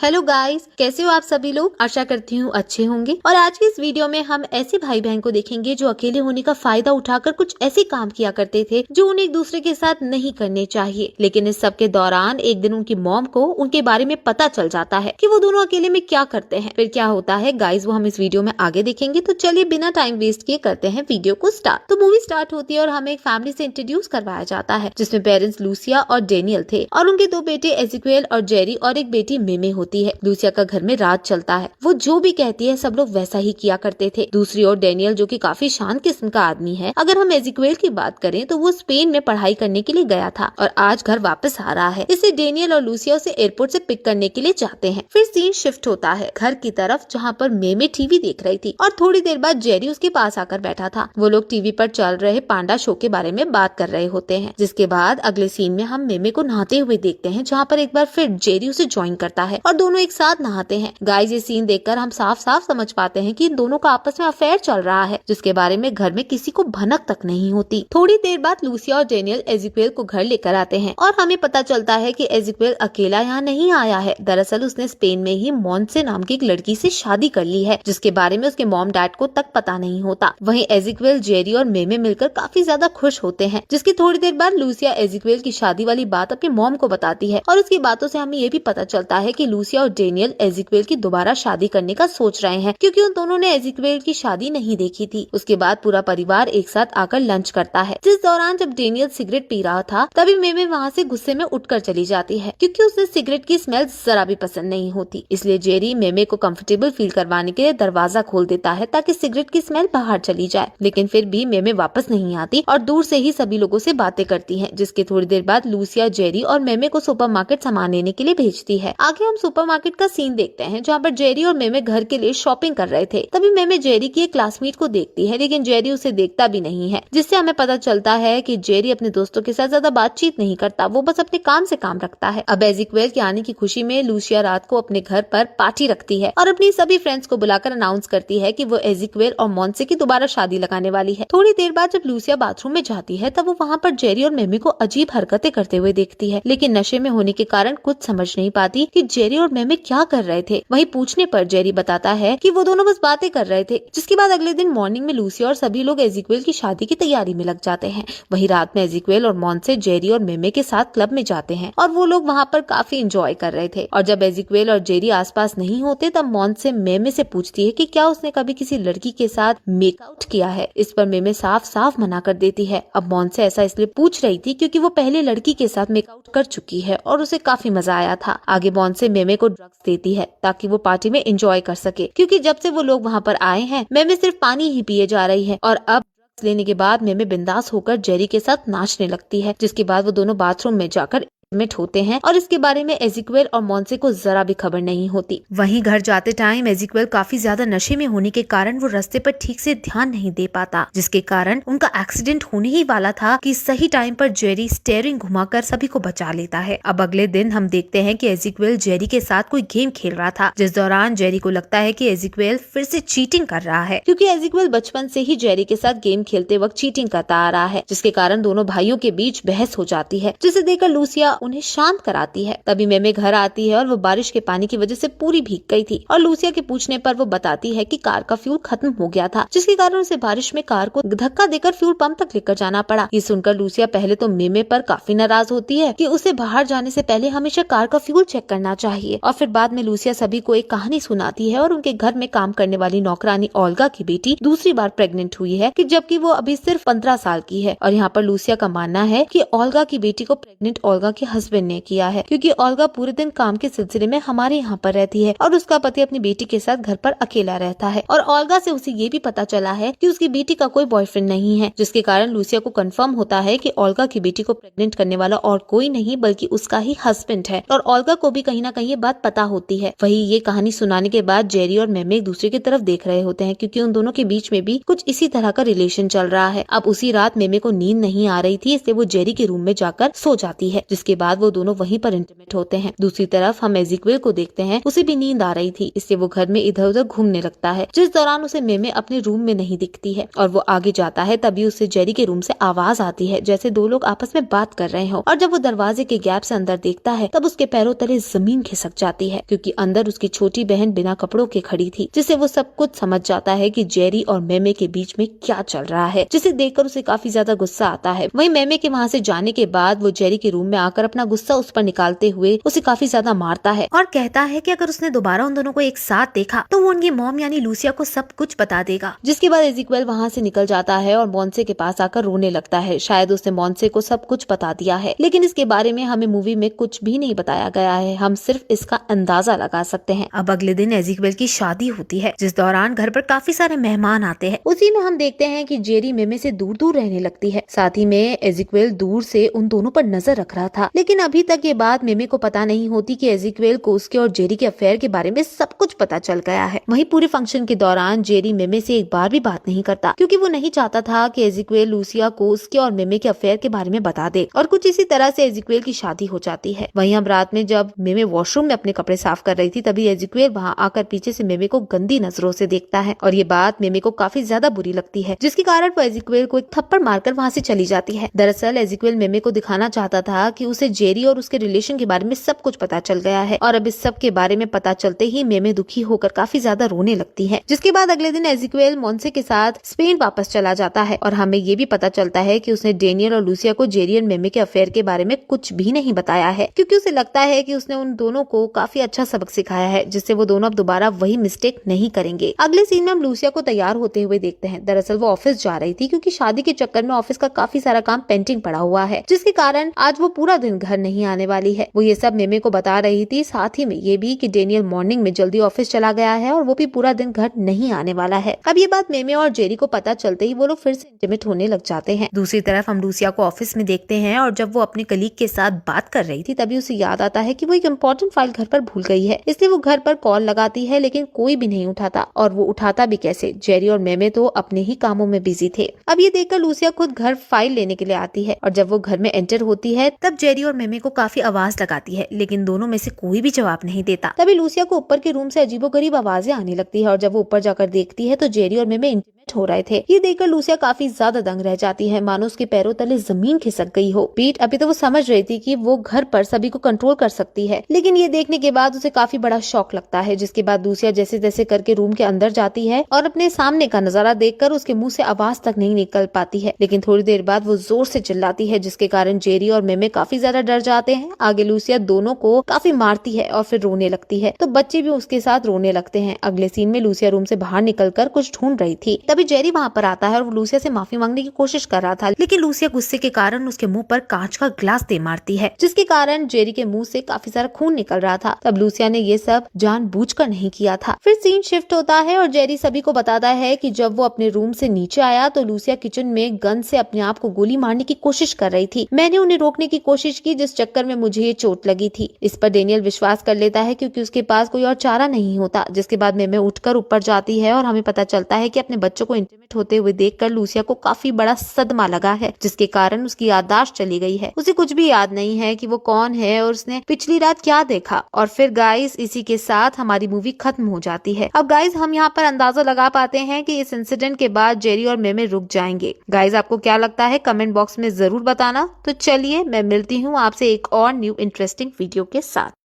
Hello guys, कैसे हो आप सभी लोग। आशा करती हूँ अच्छे होंगे। और आज की इस वीडियो में हम ऐसे भाई बहन को देखेंगे जो अकेले होने का फायदा उठाकर कुछ ऐसे काम किया करते थे जो उन्हें एक दूसरे के साथ नहीं करने चाहिए। लेकिन इस सब के दौरान एक दिन उनकी मॉम को उनके बारे में पता चल जाता है कि वो दोनों अकेले में क्या करते हैं। फिर क्या होता है गाइस, वो हम इस वीडियो में आगे देखेंगे। तो चलिए बिना टाइम वेस्ट किए करते हैं वीडियो को स्टार्ट। तो मूवी स्टार्ट होती है और हमें एक फैमिली से इंट्रोड्यूस करवाया जाता है जिसमें पेरेंट्स लूसिया और डेनियल थे और उनके दो बेटे एजिक्वेल और जेरी और एक बेटी मेमे होती है। लूसिया का घर में राज चलता है, वो जो भी कहती है सब लोग वैसा ही किया करते थे। दूसरी ओर डेनियल जो कि काफी शांत किस्म का आदमी है। अगर हम एजिक्वेल की बात करें तो वो स्पेन में पढ़ाई करने के लिए गया था और आज घर वापस आ रहा है, इसलिए डेनियल और लूसिया उसे एयरपोर्ट से पिक करने के लिए जाते हैं। फिर सीन शिफ्ट होता है घर की तरफ जहाँ पर मेमे टीवी देख रही थी और थोड़ी देर बाद जेरी उसके पास आकर बैठा था। वो लोग टीवी पर चल रहे पांडा शो के बारे में बात कर रहे होते हैं। जिसके बाद अगले सीन में हम मेमे को नहाते हुए देखते हैं जहाँ पर एक बार फिर जेरी उसे ज्वाइन करता है और दोनों एक साथ नहाते हैं। गाइस, ये सीन देखकर हम साफ साफ समझ पाते हैं कि इन दोनों का आपस में अफेयर चल रहा है जिसके बारे में घर में किसी को भनक तक नहीं होती। थोड़ी देर बाद लूसिया और डेनियल एजिक्वेल को घर लेकर आते हैं और हमें पता चलता है कि एजिक्वेल अकेला यहाँ नहीं आया है। दरअसल उसने स्पेन में ही मोंसे नाम की एक लड़की से शादी कर ली है जिसके बारे में उसके मॉम डैड को तक पता नहीं होता। वहीं एजिक्वेल, जेरी और मेमे मिलकर काफी ज्यादा खुश होते हैं। जिसकी थोड़ी देर बाद लूसिया एजिक्वेल की शादी वाली बात अपने मॉम को बताती है और उसकी बातों से हमें ये भी पता चलता है कि लूसिया और डेनियल एजिक्वेल की दोबारा शादी करने का सोच रहे हैं क्योंकि उन दोनों ने एजिक्वेल की शादी नहीं देखी थी। उसके बाद पूरा परिवार एक साथ आकर लंच करता है। जिस दौरान जब डेनियल सिगरेट पी रहा था तभी मेमे वहाँ से गुस्से में उठकर चली जाती है क्योंकि उसे सिगरेट की स्मेल जरा भी पसंद नहीं होती। इसलिए जेरी मेमे को कंफर्टेबल फील करवाने के लिए दरवाजा खोल देता है ताकि सिगरेट की स्मेल बाहर चली जाए। लेकिन फिर भी मेमे वापस नहीं आती और दूर से ही सभी लोगों से बातें करती है। जिसके थोड़ी देर बाद लूसिया जेरी और मेमे को सुपरमार्केट सामान लेने के लिए भेजती है। आगे हम सुपरमार्केट का सीन देखते हैं जहाँ पर जेरी और मेमे घर के लिए शॉपिंग कर रहे थे। तभी मेमे जेरी की एक क्लासमेट को देखती है लेकिन जेरी उसे देखता भी नहीं है, जिससे हमें पता चलता है कि जेरी अपने दोस्तों के साथ ज्यादा बातचीत नहीं करता, वो बस अपने काम से काम रखता है। अब एजिक्वेल के आने की खुशी में लूसिया रात को अपने घर पर पार्टी रखती है और अपनी सभी फ्रेंड्स को बुलाकर अनाउंस करती है कि वो एजिक्वेल और मोंसे की दोबारा शादी लगाने वाली है। थोड़ी देर बाद जब लूसिया बाथरूम में जाती है तब वो वहाँ पर जेरी और मेमे को अजीब हरकतें करते हुए देखती है, लेकिन नशे में होने के कारण कुछ समझ नहीं पाती कि जेरी और मेमे क्या कर रहे थे। वहीं पूछने पर जेरी बताता है कि वो दोनों बस बातें कर रहे थे। जिसके बाद अगले दिन मॉर्निंग में लूसिया और सभी लोग एजिक्वेल की शादी की तैयारी में लग जाते हैं। वहीं रात में एजिक्वेल और मोंसे जेरी और मेमे के साथ क्लब में जाते हैं और वो लोग वहाँ पर काफी एंजॉय कर रहे थे। और जब एजिक्वेल और जेरी आसपास नहीं होते तब मोंसे मेमे से पूछती है कि क्या उसने कभी किसी लड़की के साथ मेकआउट किया है। इस पर मेमे साफ साफ मना कर देती है। अब मोंसे ऐसा इसलिए पूछ रही थी क्योंकि वो पहले लड़की के साथ मेकआउट कर चुकी है और उसे काफी मजा आया था। आगे मोंसे मेमे को ड्रग्स देती है ताकि वो पार्टी में एंजॉय कर सके क्योंकि जब से वो लोग वहाँ पर आए हैं मेमे सिर्फ पानी ही पिए जा रही है। और अब ड्रग्स लेने के बाद मेमे बिंदास होकर जेरी के साथ नाचने लगती है। जिसके बाद वो दोनों बाथरूम में जाकर मिट होते हैं और इसके बारे में एजिक्वेल और मोंसे को जरा भी खबर नहीं होती। वहीं घर जाते टाइम एजिक्वेल काफी ज्यादा नशे में होने के कारण वो रास्ते पर ठीक से ध्यान नहीं दे पाता, जिसके कारण उनका एक्सीडेंट होने ही वाला था कि सही टाइम पर जेरी स्टीयरिंग घुमाकर सभी को बचा लेता है। अब अगले दिन हम देखते हैं कि एजिक्वेल जेरी के साथ कोई गेम खेल रहा था, जिस दौरान जेरी को लगता है कि एजिक्वेल फिर से चीटिंग कर रहा है क्योंकि एजिक्वेल बचपन से ही जेरी के साथ गेम खेलते वक्त चीटिंग करता आ रहा है, जिसके कारण दोनों भाइयों के बीच बहस हो जाती है, जिसे देखकर लूसिया उन्हें शांत कराती है। तभी मेमे घर आती है और वो बारिश के पानी की वजह से पूरी भीग गई थी और लूसिया के पूछने पर वो बताती है कि कार का फ्यूल खत्म हो गया था, जिसके कारण उसे बारिश में कार को धक्का देकर फ्यूल पंप तक लेकर जाना पड़ा। ये सुनकर लूसिया पहले तो मेमे पर काफी नाराज होती है कि उसे बाहर जाने से पहले हमेशा कार का फ्यूल चेक करना चाहिए। और फिर बाद में लूसिया सभी को एक कहानी सुनाती है और उनके घर में काम करने वाली नौकरानी ओल्गा की बेटी दूसरी बार प्रेग्नेंट हुई है कि जबकि वो अभी सिर्फ 15 साल की है। और यहाँ पर लूसिया का मानना है कि ओल्गा की बेटी को प्रेग्नेंट ओल्गा के हस्बैंड ने किया है क्योंकि ओल्गा पूरे दिन काम के सिलसिले में हमारे यहाँ पर रहती है और उसका पति अपनी बेटी के साथ घर पर अकेला रहता है। और ओल्गा से उसे ये भी पता चला है कि उसकी बेटी का कोई बॉयफ्रेंड नहीं है, जिसके कारण लूसिया को कंफर्म होता है कि ओल्गा की बेटी को प्रेग्नेंट करने वाला और कोई नहीं बल्कि उसका ही हस्बैंड है। और ओल्गा को भी कहीं ना कहीं ये बात पता होती है। वही ये कहानी सुनाने के बाद जेरी और मेमे एक दूसरे की तरफ देख रहे होते हैं क्योंकि उन दोनों के बीच में भी कुछ इसी तरह का रिलेशन चल रहा है। अब उसी रात मेमे को नींद नहीं आ रही थी, इसलिए वो जेरी के रूम में जाकर सो जाती है। जिसके बाद वो दोनों वहीं पर इंटीमेट होते हैं। दूसरी तरफ हम एज़ेकिएल को देखते हैं, उसे भी नींद आ रही थी, इसलिए वो घर में इधर उधर घूमने लगता है, जिस दौरान उसे मेमे अपने रूम में नहीं दिखती है और वो आगे जाता है। तभी उसे जेरी के रूम से आवाज आती है जैसे दो लोग आपस में बात कर रहे हो, और जब वो दरवाजे के गैप से अंदर देखता है तब उसके पैरों तले जमीन खिसक जाती है, क्योंकि अंदर उसकी छोटी बहन बिना कपड़ों के खड़ी थी, जिससे वो सब कुछ समझ जाता है कि जेरी और मेमे के बीच में क्या चल रहा है, जिसे देखकर उसे काफी ज्यादा गुस्सा आता है। वहीं मेमे के वहाँ से जाने के बाद वो जेरी के रूम में आकर अपना गुस्सा उस पर निकालते हुए उसे काफी ज्यादा मारता है और कहता है कि अगर उसने दोबारा उन दोनों को एक साथ देखा तो वो उनकी मॉम यानी लूसिया को सब कुछ बता देगा। जिसके बाद एज़ेकिएल वहाँ से निकल जाता है और मॉन्से के पास आकर रोने लगता है। शायद उसने मॉन्से को सब कुछ बता दिया है, लेकिन इसके बारे में हमें मूवी में कुछ भी नहीं बताया गया है, हम सिर्फ इसका अंदाजा लगा सकते हैं। अब अगले दिन एज़ेकिएल की शादी होती है, जिस दौरान घर पर काफी सारे मेहमान आते हैं। उसी में हम देखते हैं कि जेरी मेमे से दूर दूर रहने लगती है। साथ ही में एज़ेकिएल दूर से उन दोनों पर नजर रख रहा था, लेकिन अभी तक ये बात मेमे को पता नहीं होती कि एज़ेकिएल को उसके और जेरी के अफेयर के बारे में सब कुछ पता चल गया है। वहीं पूरे फंक्शन के दौरान जेरी मेमे से एक बार भी बात नहीं करता, क्योंकि वो नहीं चाहता था कि एज़ेकिएल लूसिया को उसके और मेमे के अफेयर के बारे में बता दे। और कुछ इसी तरह से एज़ेकिएल की शादी हो जाती है। वहीं हम रात में जब मेमे वॉशरूम में अपने कपड़े साफ कर रही थी, तभी एज़ेकिएल वहाँ आकर पीछे से मेमे को गंदी नजरों से देखता है और ये बात मेमे को काफी ज्यादा बुरी लगती है, जिसके कारण वो एज़ेकिएल को एक थप्पड़ मारकर वहाँ से चली जाती है। दरअसल एज़ेकिएल मेमे को दिखाना चाहता था कि उसे जेरी और उसके रिलेशन के बारे में सब कुछ पता चल गया है, और अब इस सब के बारे में पता चलते ही मेमे दुखी होकर काफी ज्यादा रोने लगती है। जिसके बाद अगले दिन एज़ेकिएल मॉन्से के साथ स्पेन वापस चला जाता है और हमें ये भी पता चलता है कि उसने डेनियल और लूसिया को जेरी और मेमे के अफेयर के बारे में कुछ भी नहीं बताया है, क्योंकि उसे लगता है कि उसने उन दोनों को काफी अच्छा सबक सिखाया है, जिससे वो दोनों अब दोबारा वही मिस्टेक नहीं करेंगे। अगले सीन में हम लूसिया को तैयार होते हुए देखते हैं। दरअसल वो ऑफिस जा रही थी, क्योंकि शादी के चक्कर में ऑफिस का काफी सारा काम पेंडिंग पड़ा हुआ है, जिसके कारण आज वो पूरा दिन घर नहीं आने वाली है। वो ये सब मेमे को बता रही थी, साथ ही में ये भी कि डेनियल मॉर्निंग में जल्दी ऑफिस चला गया है और वो भी पूरा दिन घर नहीं आने वाला है। अब ये बात मेमे और जेरी को पता चलते ही वो लोग फिर से इंटीमेट होने लग जाते हैं। दूसरी तरफ हम लूसिया को ऑफिस में देखते हैं और जब वो अपने कलीग के साथ बात कर रही थी, तभी उसे याद आता है कि वो एक इम्पोर्टेंट फाइल घर पर भूल गई है। इसलिए वो घर पर कॉल लगाती है, लेकिन कोई भी नहीं उठाता, और वो उठाता भी कैसे, जेरी और मेमे तो अपने ही कामों में बिजी थे। अब ये देखकर लूसिया खुद घर फाइल लेने के लिए आती है, और जब वो घर में एंटर होती है तब जेरी और मेमे को काफी आवाज लगाती है, लेकिन दोनों में से कोई भी जवाब नहीं देता। तभी लूसिया को ऊपर के रूम से अजीबोगरीब आवाजें आने लगती है, और जब वो ऊपर जाकर देखती है तो जेरी और मेमे इंटीमेट हो रहे थे। ये देखकर लूसिया काफी ज्यादा दंग रह जाती है, मानो उसके पैरों तले जमीन खिसक गई हो। पीट अभी तो वो समझ रही थी कि वो घर पर सभी को कंट्रोल कर सकती है, लेकिन ये देखने के बाद उसे काफी बड़ा शॉक लगता है। जिसके बाद लूसिया जैसे तैसे करके रूम के अंदर जाती है और अपने सामने का नजारा देखकर उसके मुंह से आवाज तक नहीं निकल पाती है, लेकिन थोड़ी देर बाद वो जोर से चिल्लाती है, जिसके कारण जेरी और मेमे काफी ज्यादा डर जाते हैं। आगे लूसिया दोनों को काफी मारती है और फिर रोने लगती है, तो बच्चे भी उसके साथ रोने लगते हैं। अगले सीन में लूसिया रूम से बाहर निकलकर कुछ ढूंढ रही थी, तभी जेरी वहाँ पर आता है और वो लूसिया से माफी मांगने की कोशिश कर रहा था, लेकिन लूसिया गुस्से के कारण उसके मुंह पर कांच का ग्लास दे मारती है, जिसके कारण जेरी के मुंह से काफी सारा खून निकल रहा था। तब लूसिया ने ये सब जानबूझकर नहीं किया था। फिर सीन शिफ्ट होता है और जेरी सभी को बताता है कि जब वो अपने रूम से नीचे आया तो लूसिया किचन में गन से अपने आप को गोली मारने की कोशिश कर रही थी। मैंने उन्हें रोकने की कोशिश की, जिस चक्कर में मुझे ये चोट लगी थी। इस पर डेनियल विश्वास कर लेता है, क्योंकि उसके पास कोई और चारा नहीं होता। जिसके बाद मेमे उठकर ऊपर जाती है और हमें पता चलता है कि अपने बच्चों को इंटीमेट होते हुए देखकर लूसिया को काफी बड़ा सदमा लगा है, जिसके कारण उसकी याददाश्त चली गई है। उसे कुछ भी याद नहीं है कि वो कौन है और उसने पिछली रात क्या देखा। और फिर गाइस इसी के साथ हमारी मूवी खत्म हो जाती है। अब गाइस हम यहाँ पर अंदाजा लगा पाते हैं कि इस इंसिडेंट के बाद जेरी और मेमे रुक जाएंगे। गाइस आपको क्या लगता है कमेंट बॉक्स में जरूर बताना। तो चलिए मैं मिलती हूँ आपसे एक और न्यू इंटरेस्टिंग वीडियो के साथ।